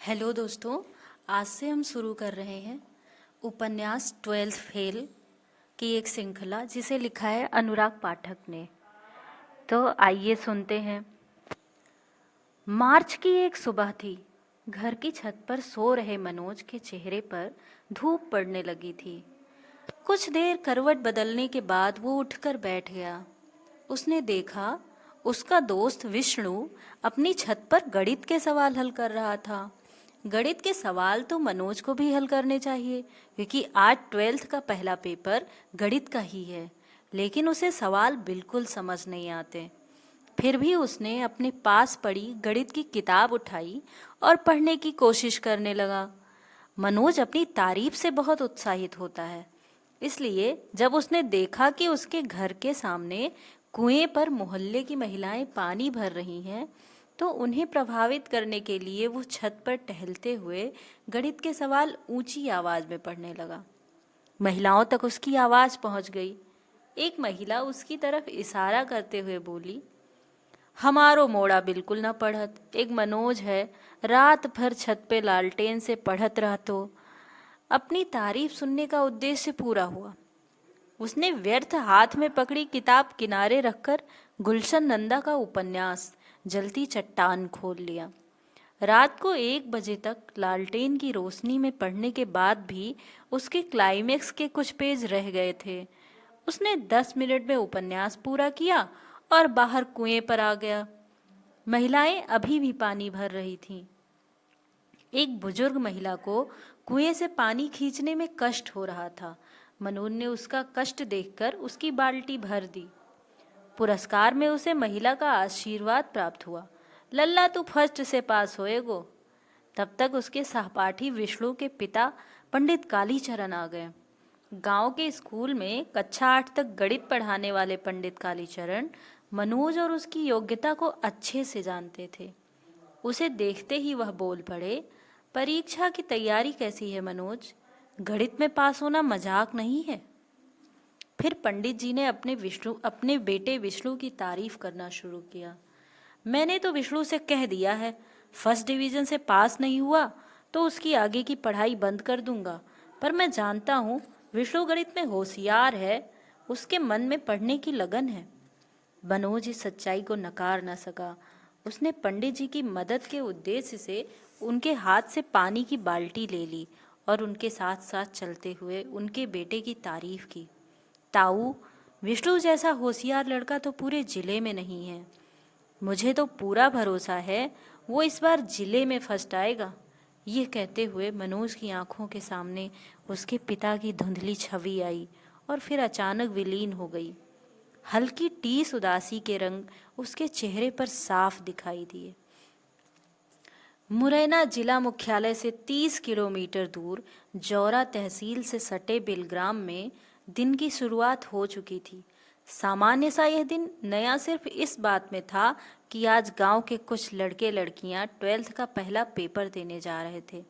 Hello दोस्तों, आज से हम शुरू कर रहे हैं उपन्यास 12th फेल की एक श्रृंखला जिसे लिखा है अनुराग पाठक ने। तो आइए सुनते हैं। मार्च की एक सुबह थी। घर की छत पर सो रहे मनोज के चेहरे पर धूप पड़ने लगी थी। कुछ देर करवट बदलने के बाद वो उठकर बैठ गया। उसने देखा उसका दोस्त विष्णु अपनी छत पर गणित के सवाल हल कर रहा था। गणित के सवाल तो मनोज को भी हल करने चाहिए क्योंकि आज 12th का पहला पेपर गणित का ही है, लेकिन उसे सवाल बिल्कुल समझ नहीं आते। फिर भी उसने अपने पास पड़ी गणित की किताब उठाई और पढ़ने की कोशिश करने लगा। मनोज अपनी तारीफ से बहुत उत्साहित होता है, इसलिए जब उसने देखा कि उसके घर के सामने कुएं पर मोहल्ले की महिलाएं पानी भर रही हैं, तो उन्हें प्रभावित करने के लिए वो छत पर टहलते हुए गणित के सवाल ऊंची आवाज में पढ़ने लगा। महिलाओं तक उसकी आवाज पहुंच गई। एक महिला उसकी तरफ इशारा करते हुए बोली, हमारो मोड़ा बिल्कुल न पढ़त, एक मनोज है, रात भर छत पे लालटेन से पढ़त रहतो। अपनी तारीफ सुनने का उद्देश्य पूरा हुआ। उसने व्यर्थ हाथ में पकड़ी किताब किनारे रखकर गुलशन नंदा का उपन्यास जलती चट्टान खोल लिया। रात को 1 बजे तक लालटेन की रोशनी में पढ़ने के बाद भी उसके क्लाइमेक्स के कुछ पेज रह गए थे। उसने 10 मिनट में उपन्यास पूरा किया और बाहर कुएं पर आ गया। महिलाएं अभी भी पानी भर रही थीं। एक बुजुर्ग महिला को कुएं से पानी खींचने में कष्ट हो रहा था। मनोज ने उसका कष्ट देखकर उसकी बाल्टी भर दी। पुरस्कार में उसे महिला का आशीर्वाद प्राप्त हुआ। लल्ला तू फर्स्ट से पास होएगो। तब तक उसके सहपाठी विष्णु के पिता पंडित कालीचरण आ गए। गांव के स्कूल में कक्षा 8 तक गणित पढ़ाने वाले पंडित कालीचरण मनोज और उसकी योग्यता को अच्छे से जानते थे। उसे देखते ही वह बोल पड़े, परीक्षा की तैयारी कैसी है मनोज? गणित में पास होना मजाक नहीं है। फिर पंडित जी ने अपने बेटे विष्णु की तारीफ करना शुरू किया। मैंने तो विष्णु से कह दिया है, फर्स्ट डिवीजन से पास नहीं हुआ तो उसकी आगे की पढ़ाई बंद कर दूंगा। पर मैं जानता हूँ विष्णु गणित में होशियार है, उसके मन में पढ़ने की लगन है। मनोज इस सच्चाई को नकार न सका। उसने पंडित जी की मदद के उद्देश्य से उनके हाथ से पानी की बाल्टी ले ली और उनके साथ साथ चलते हुए उनके बेटे की तारीफ की। ताऊ, विष्णु जैसा होशियार लड़का तो पूरे जिले में नहीं है। मुझे तो पूरा भरोसा है वो इस बार जिले में फर्स्ट आएगा। ये कहते हुए मनोज की आंखों के सामने उसके पिता की धुंधली छवि आई और फिर अचानक विलीन हो गई। हल्की टीस उदासी के रंग उसके चेहरे पर साफ दिखाई दिए। मुरैना जिला मुख्यालय से 30 किलोमीटर दूर जौरा तहसील से सटे बिलग्राम में दिन की शुरुआत हो चुकी थी। सामान्य सा यह दिन नया सिर्फ इस बात में था कि आज गांव के कुछ लड़के लड़कियां 12th का पहला पेपर देने जा रहे थे।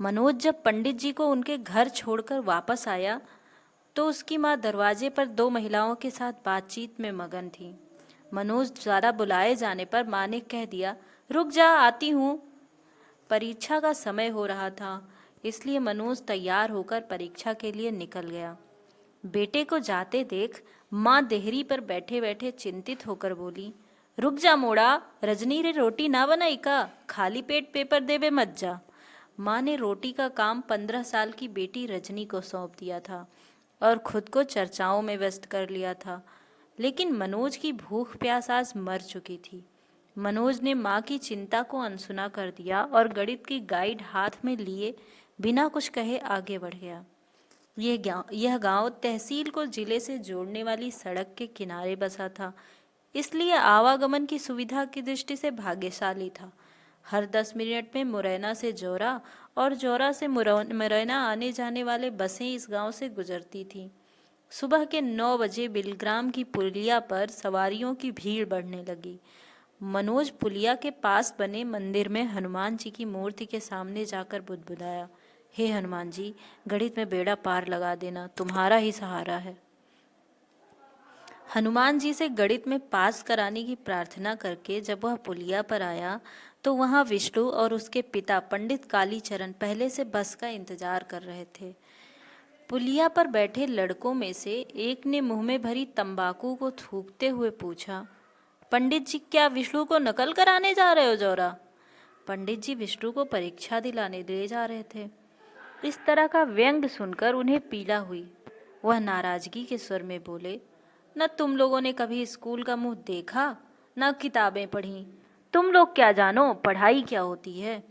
मनोज जब पंडित जी को उनके घर छोड़कर वापस आया तो उसकी माँ दरवाजे पर 2 महिलाओं के साथ बातचीत में मगन थी। मनोज ज़्यादा बुलाए जाने पर माँ ने कह दिया, रुक जा, आती हूँ। परीक्षा का समय हो रहा था, इसलिए मनोज तैयार होकर परीक्षा के लिए निकल गया। बेटे को जाते देख माँ देहरी पर बैठे बैठे चिंतित होकर बोली, रुक जा मोड़ा, रजनी रे रोटी ना बनाई का, खाली पेट पेपर देवे मत जा। माँ ने रोटी का काम 15 साल की बेटी रजनी को सौंप दिया था और खुद को चर्चाओं में व्यस्त कर लिया था। लेकिन मनोज की भूख प्यास आज मर चुकी थी। मनोज ने माँ की चिंता को अनसुना कर दिया और गणित की गाइड हाथ में लिए बिना कुछ कहे आगे बढ़ गया। यह गांव तहसील को जिले से जोड़ने वाली सड़क के किनारे बसा था, इसलिए आवागमन की सुविधा की दृष्टि से भाग्यशाली था। हर 10 मिनट में मुरैना से जौरा और जौरा से मुरैना आने जाने वाले बसें इस गांव से गुजरती थीं। सुबह के 9 बजे बिलग्राम की पुलिया पर सवारियों की भीड़ बढ़ने लगी। मनोज पुलिया के पास बने मंदिर में हनुमान जी की मूर्ति के सामने जाकर बुदबुदाया, हे हनुमान जी, गणित में बेड़ा पार लगा देना, तुम्हारा ही सहारा है। हनुमान जी से गणित में पास कराने की प्रार्थना करके जब वह पुलिया पर आया तो वहाँ विष्णु और उसके पिता पंडित कालीचरण पहले से बस का इंतजार कर रहे थे। पुलिया पर बैठे लड़कों में से एक ने मुंह में भरी तंबाकू को थूकते हुए पूछा, पंडित जी क्या विष्णु को नकल कराने जा रहे हो जोरा? पंडित जी विष्णु को परीक्षा दिलाने ले जा रहे थे। इस तरह का व्यंग सुनकर उन्हें पीड़ा हुई। वह नाराजगी के स्वर में बोले, न तुम लोगों ने कभी स्कूल का मुंह देखा, न किताबें पढ़ी। तुम लोग क्या जानो पढ़ाई क्या होती है?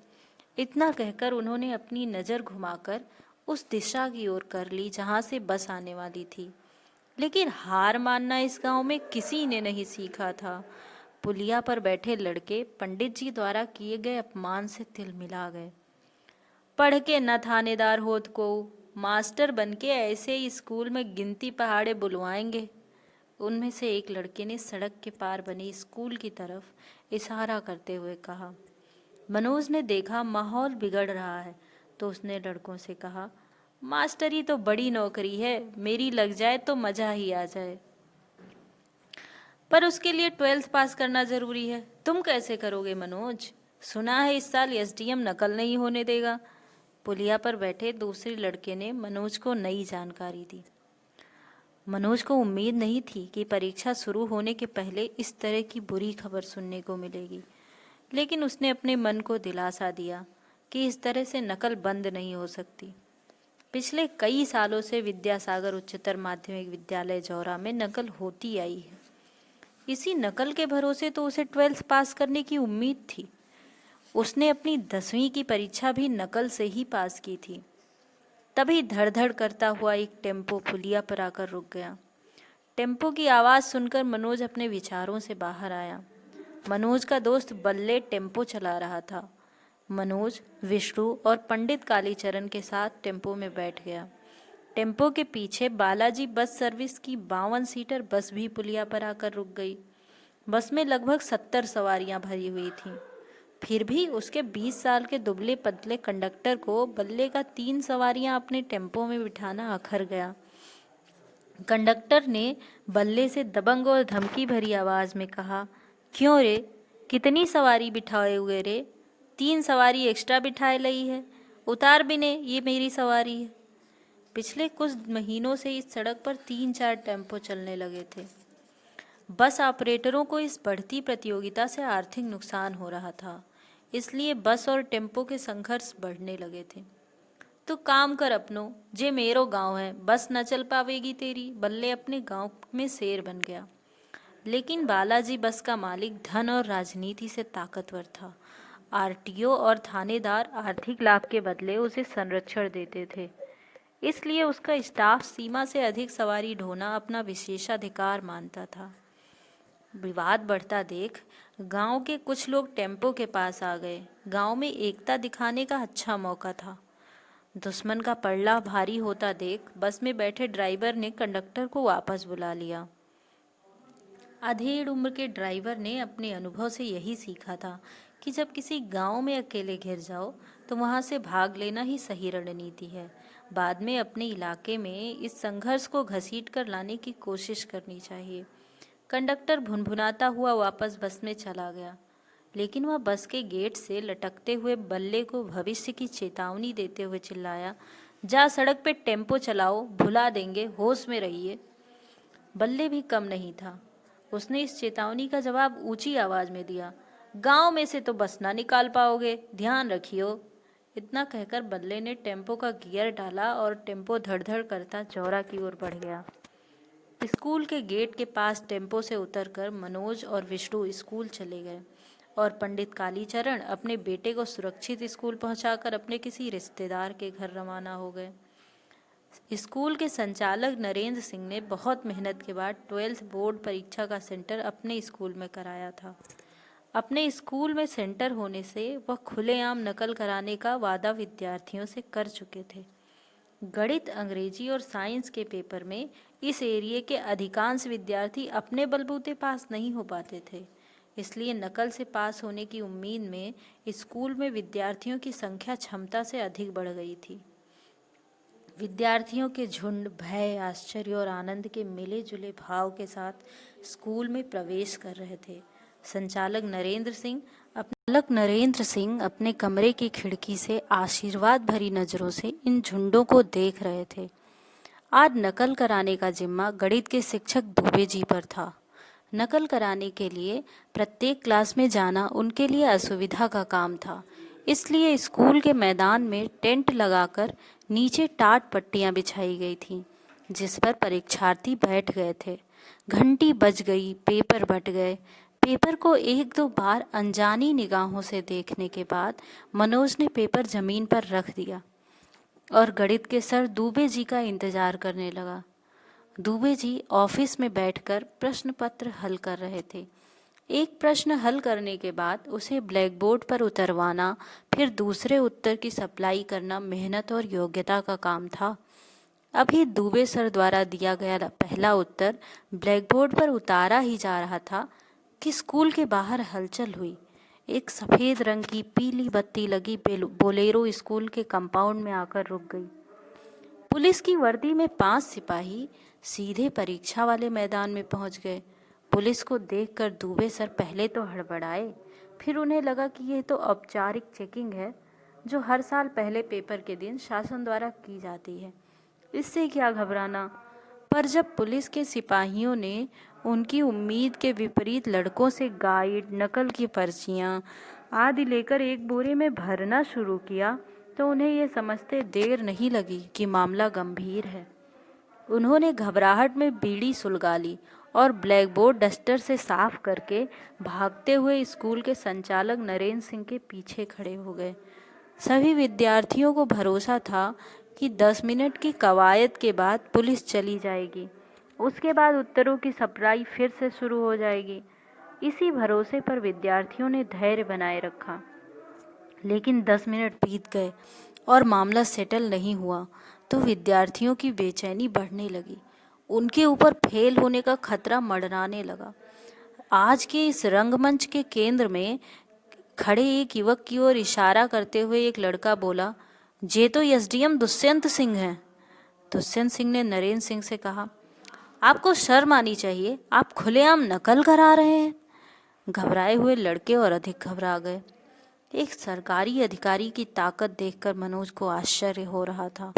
इतना कहकर उन्होंने अपनी नज़र घुमाकर उस दिशा की ओर कर ली जहाँ से बस आने वाली थी। लेकिन हार मानना इस गांव में किसी ने नहीं सीखा था। पुलिया पर बैठे लड़के पंडित जी द्वारा किए गए अपमान से तिलमिला गए। पढ़ के न थानेदार होत को, मास्टर बन के ऐसे ही स्कूल में गिनती पहाड़े बुलवाएंगे। उनमें से एक लड़के ने सड़क के पार बनी स्कूल की तरफ इशारा करते हुए कहा। मनोज ने देखा माहौल बिगड़ रहा है तो उसने लड़कों से कहा, मास्टरी तो बड़ी नौकरी है, मेरी लग जाए तो मजा ही आ जाए, पर उसके लिए 12th पास करना जरूरी है। तुम कैसे करोगे मनोज? सुना है इस साल एसडीएम नकल नहीं होने देगा। पुलिया पर बैठे दूसरे लड़के ने मनोज को नई जानकारी दी। मनोज को उम्मीद नहीं थी कि परीक्षा शुरू होने के पहले इस तरह की बुरी खबर सुनने को मिलेगी, लेकिन उसने अपने मन को दिलासा दिया कि इस तरह से नकल बंद नहीं हो सकती। पिछले कई सालों से विद्यासागर उच्चतर माध्यमिक विद्यालय जौरा में नकल होती आई है। इसी नकल के भरोसे तो उसे 12th पास करने की उम्मीद थी। उसने अपनी 10वीं की परीक्षा भी नकल से ही पास की थी। तभी धड़-धड़ करता हुआ एक टेम्पो पुलिया पर आकर रुक गया। टेम्पो की आवाज़ सुनकर मनोज अपने विचारों से बाहर आया। मनोज का दोस्त बल्ले टेम्पो चला रहा था। मनोज, विष्णु और पंडित कालीचरण के साथ टेम्पो में बैठ गया। टेम्पो के पीछे बालाजी बस सर्विस की 52 सीटर बस भी पुलिया पर आकर रुक गई। बस में लगभग 70 सवारियां भरी हुई थीं। फिर भी उसके 20 साल के दुबले पतले कंडक्टर को बल्ले का 3 सवारियां अपने टेम्पो में बिठाना अखर गया। कंडक्टर ने बल्ले से दबंग और धमकी भरी आवाज में कहा, क्यों रे, कितनी सवारी बिठाए हुए रे? 3 सवारी एक्स्ट्रा बिठाए लई है, उतार भी ने, ये मेरी सवारी है। पिछले कुछ महीनों से इस सड़क पर 3-4 टेम्पो चलने लगे थे। बस ऑपरेटरों को इस बढ़ती प्रतियोगिता से आर्थिक नुकसान हो रहा था, इसलिए बस और टेम्पो के संघर्ष बढ़ने लगे थे। तो काम कर अपनो, जे मेरो गांव है, बस न चल पावेगी तेरी। बल्ले अपने गांव में शेर बन गया। लेकिन बालाजी बस का मालिक धन और राजनीति से ताकतवर था। आरटीओ और थानेदार आर्थिक लाभ के बदले उसे संरक्षण देते थे, इसलिए उसका स्टाफ सीमा से अधिक सवारी ढोना अपना विशेषाधिकार मानता था। विवाद बढ़ता देख गांव के कुछ लोग टेम्पो के पास आ गए। गांव में एकता दिखाने का अच्छा मौका था। दुश्मन का पलड़ा भारी होता देख बस में बैठे ड्राइवर ने कंडक्टर को वापस बुला लिया। अधेड़ उम्र के ड्राइवर ने अपने अनुभव से यही सीखा था कि जब किसी गांव में अकेले घिर जाओ तो वहां से भाग लेना ही सही रणनीति है। बाद में अपने इलाके में इस संघर्ष को घसीट कर लाने की कोशिश करनी चाहिए। कंडक्टर भुनभुनाता हुआ वापस बस में चला गया, लेकिन वह बस के गेट से लटकते हुए बल्ले को भविष्य की चेतावनी देते हुए चिल्लाया, जा सड़क पे टेम्पो चलाओ, भुला देंगे, होश में रहिए। बल्ले भी कम नहीं था। उसने इस चेतावनी का जवाब ऊंची आवाज में दिया, गांव में से तो बस ना निकाल पाओगे, ध्यान रखियो। इतना कहकर बल्ले ने टेम्पो का गियर डाला और टेम्पो धड़-धड़ करता चौरा की ओर बढ़ गया। स्कूल के गेट के पास टेम्पो से उतरकर मनोज और विष्णु स्कूल चले गए और पंडित कालीचरण अपने बेटे को सुरक्षित स्कूल पहुंचाकर अपने किसी रिश्तेदार के घर रवाना हो गए। स्कूल के संचालक नरेंद्र सिंह ने बहुत मेहनत के बाद 12th बोर्ड परीक्षा का सेंटर अपने स्कूल में कराया था। अपने स्कूल में सेंटर होने से वह खुलेआम नकल कराने का वादा विद्यार्थियों से कर चुके थे। गणित, अंग्रेजी और साइंस के पेपर में इस एरिया के अधिकांश विद्यार्थी अपने बलबूते पास नहीं हो पाते थे, इसलिए नकल से पास होने की उम्मीद में स्कूल में विद्यार्थियों की संख्या क्षमता से अधिक बढ़ गई थी। विद्यार्थियों के झुंड भय, आश्चर्य और आनंद के मिले जुले भाव के साथ स्कूल में प्रवेश कर रहे थे। संचालक नरेंद्र सिंह अपने कमरे की खिड़की से आशीर्वाद भरी नजरों से इन झुंडों को देख रहे थे। आज नकल कराने का जिम्मा गणित के शिक्षक दुबे जी पर था। नकल कराने के लिए प्रत्येक क्लास में जाना उनके लिए असुविधा का काम था। इसलिए स्कूल के मैदान में टेंट लगाकर नीचे टाट पट्टियां बिछाई गई थीं, जिस पर परीक्षार्थी बैठ गए थे। घंटी बज गई, पेपर बंट गए। पेपर को एक दो बार अनजानी निगाहों से देखने के बाद मनोज ने पेपर जमीन पर रख दिया और गणित के सर दुबे जी का इंतजार करने लगा। दुबे जी ऑफिस में बैठकर प्रश्न पत्र हल कर रहे थे। एक प्रश्न हल करने के बाद उसे ब्लैक बोर्ड पर उतरवाना, फिर दूसरे उत्तर की सप्लाई करना मेहनत और योग्यता का काम था। अभी दुबे सर द्वारा दिया गया पहला उत्तर ब्लैक बोर्ड पर उतारा ही जा रहा था कि स्कूल के बाहर हलचल हुई। एक सफ़ेद रंग की पीली बत्ती लगी बोलेरो स्कूल के कंपाउंड में आकर रुक गई। पुलिस की वर्दी में 5 सिपाही सीधे परीक्षा वाले मैदान में पहुंच गए। पुलिस को देखकर दुबे सर पहले तो हड़बड़ाए, फिर उन्हें लगा कि यह तो औपचारिक चेकिंग है जो हर साल पहले पेपर के दिन शासन द्वारा की जाती है, इससे क्या घबराना। पर जब पुलिस के सिपाहियों ने उनकी उम्मीद के विपरीत लड़कों से गाइड, नकल की पर्चियां आदि लेकर एक बोरे में भरना शुरू किया, तो उन्हें ये समझते देर नहीं लगी कि मामला गंभीर है। उन्होंने घबराहट में बीड़ी सुलगा ली और ब्लैक बोर्ड डस्टर से साफ करके भागते हुए स्कूल के संचालक नरेंद्र सिंह के पीछे खड़े हो गए। सभी विद्यार्थियों को भरोसा था कि 10 मिनट की कवायद के बाद पुलिस चली जाएगी। उसके बाद उत्तरों की सप्लाई फिर से शुरू हो जाएगी। इसी भरोसे पर विद्यार्थियों ने धैर्य बनाए रखा। लेकिन 10 मिनट बीत गए और मामला सेटल नहीं हुआ तो विद्यार्थियों की बेचैनी बढ़ने लगी। उनके ऊपर फेल होने का खतरा मंडराने लगा। आज के इस रंगमंच के केंद्र में खड़े एक युवक की ओर इशारा करते हुए एक लड़का बोला, ये तो एसडीएम दुष्यंत सिंह हैं। दुष्यंत सिंह ने नरेंद्र सिंह से कहा, आपको शर्म आनी चाहिए, आप खुलेआम नकल करा रहे हैं। घबराए हुए लड़के और अधिक घबरा गए। एक सरकारी अधिकारी की ताकत देखकर मनोज को आश्चर्य हो रहा था।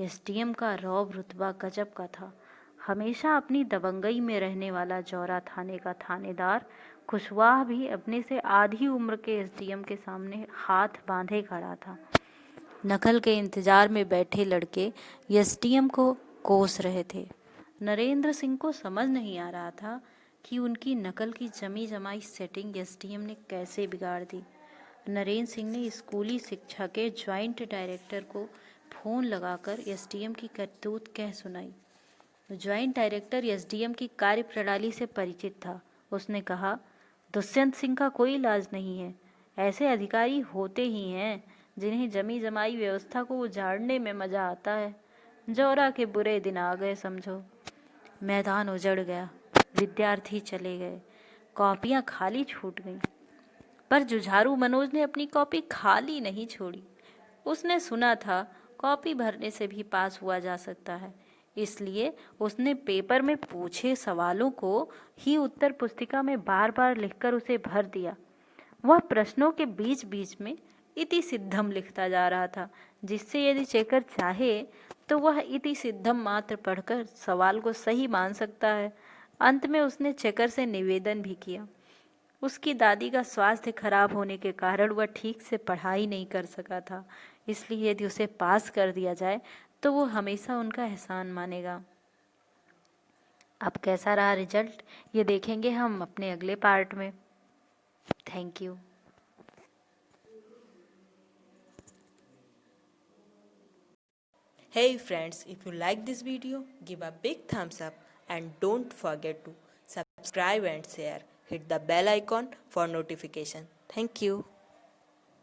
एसडीएम का रौब रुतबा गजब का था। हमेशा अपनी दबंगई में रहने वाला जौरा थाने का थानेदार कुशवाहा भी अपने से आधी उम्र के एसडीएम के सामने हाथ बांधे खड़ा था। नकल के इंतजार में बैठे लड़के एसडीएम को कोस रहे थे। नरेंद्र सिंह को समझ नहीं आ रहा था कि उनकी नकल की जमी जमाई सेटिंग एसडीएम ने कैसे बिगाड़ दी। नरेंद्र सिंह ने स्कूली शिक्षा के ज्वाइंट डायरेक्टर को फोन लगाकर एसडीएम की करतूत कह सुनाई। ज्वाइंट डायरेक्टर एसडीएम की कार्यप्रणाली से परिचित था। उसने कहा, दुष्यंत सिंह का कोई इलाज नहीं है। ऐसे अधिकारी होते ही हैं जिन्हें जमी जमाई व्यवस्था को उजाड़ने में मजा आता है। जौरा के बुरे दिन आ गए समझो। मैदान उजड़ गया, विद्यार्थी चले गए, कॉपियां खाली छूट गईं। पर जुझारू मनोज ने अपनी कॉपी खाली नहीं छोड़ी। उसने सुना था कॉपी भरने से भी पास हुआ जा सकता है, इसलिए उसने पेपर में पूछे सवालों को ही उत्तर पुस्तिका में बार बार लिखकर उसे भर दिया। वह प्रश्नों के बीच बीच में इति सिद्धम लिखता जा रहा था, जिससे यदि चेकर चाहे तो वह इति सिद्धम मात्र पढ़कर सवाल को सही मान सकता है। अंत में उसने चेकर से निवेदन भी किया। उसकी दादी का स्वास्थ्य खराब होने के कारण वह ठीक से पढ़ाई नहीं कर सका था, इसलिए यदि उसे पास कर दिया जाए तो वो हमेशा उनका एहसान मानेगा। अब कैसा रहा रिजल्ट, ये देखेंगे हम अपने अगले पार्ट में। Thank you. Hey friends, if you like this video, give a big thumbs up and don't forget to subscribe and share. Hit the bell icon for notification. Thank you.